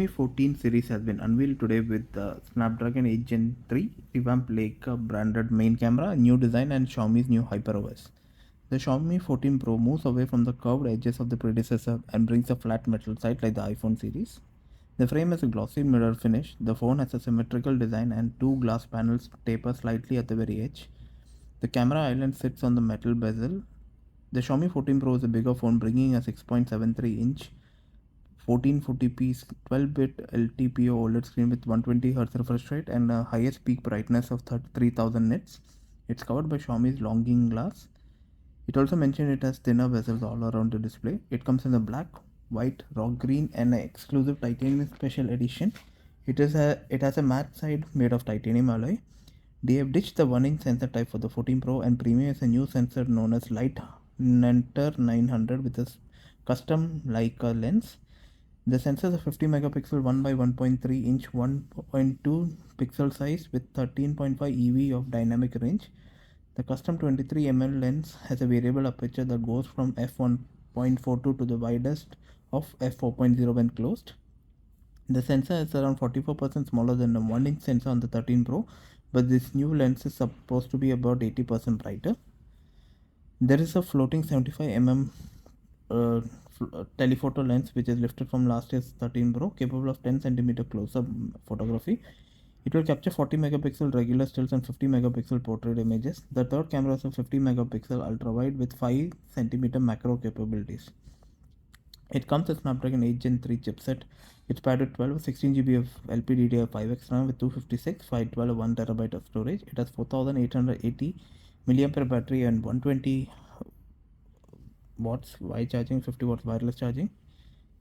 Xiaomi 14 series has been unveiled today with the Snapdragon 8 Gen 3 revamped Leica branded main camera, new design, and Xiaomi's new HyperOS. The Xiaomi 14 Pro moves away from the curved edges of the predecessor and brings a flat metal side like the iPhone series. The frame has a glossy mirror finish. The phone has a symmetrical design and two glass panels taper slightly at the very edge. The camera island sits on the metal bezel. The Xiaomi 14 Pro is a bigger phone, bringing a 6.73-inch 1440p 12-bit LTPO OLED screen with 120Hz refresh rate and a highest peak brightness of 3000 nits. It's covered by Xiaomi's Longing glass. It also mentioned it has thinner bezels all around the display. It comes in a black, white, rock green, and an exclusive titanium special edition. It has a matte side made of titanium alloy. They have ditched the 1-inch sensor type for the 14 Pro and Premium is a new sensor known as Light Nenter 900 with a custom Leica lens. The sensor is a 50 megapixel 1 by 1.3 inch 1.2 pixel size with 13.5 EV of dynamic range. The custom 23 mm lens has a variable aperture that goes from f1.42 to the widest of f4.0 when closed. The sensor is around 44% smaller than the 1-inch sensor on the 13 Pro, but this new lens is supposed to be about 80% brighter. There is a floating 75 mm telephoto lens which is lifted from last year's 13 Pro, capable of 10 cm close-up photography. It will capture 40 megapixel regular stills and 50 megapixel portrait images. The third camera is a 50 megapixel ultra wide with 5 cm macro capabilities. It comes with Snapdragon 8 Gen 3 chipset. It's paired with 12 16GB of LPDDR5X RAM with 256, 512, 1TB of storage. It has 4880 mAh battery and 120 watts wide charging, 50 watts wireless charging.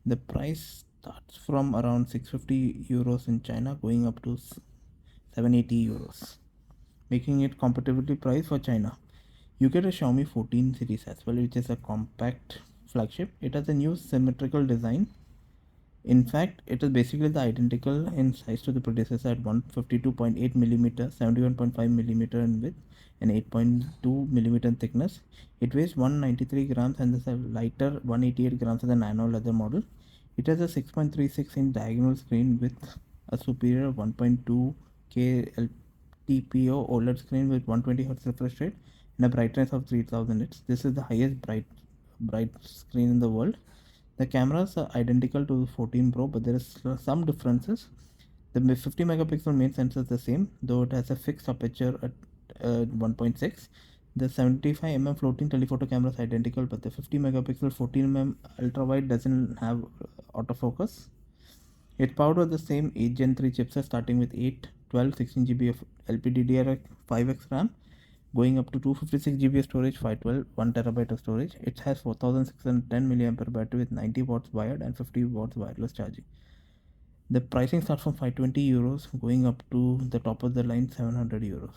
The price starts from around 650 euros in China, going up to 780 euros, making it competitively priced for China. You get a Xiaomi 14 series as well, which is a compact flagship. It has a new symmetrical design. In fact, it is basically the identical in size to the predecessor at 152.8 mm, 71.5 mm in width, and 8.2 mm in thickness. It weighs 193 grams and is a lighter 188 grams as a nano leather model. It has a 6.36-inch diagonal screen with a superior 1.2K LTPO OLED screen with 120Hz refresh rate and a brightness of 3000 nits. This is the highest bright screen in the world. The cameras are identical to the 14 Pro, but there is some differences. The 50 megapixel main sensor is the same, though it has a fixed aperture at 1.6. The 75 mm floating telephoto camera is identical, but the 50 megapixel 14 ultra wide doesn't have autofocus. It's powered with the same 8 Gen 3 chipset starting with 8, 12, 16GB of LPDDR5X RAM, going up to 256GB storage, 512, 1TB of storage. It has 4610 mAh battery with 90 watts wired and 50 watts wireless charging. The pricing starts from 520 euros, going up to the top of the line 700 euros.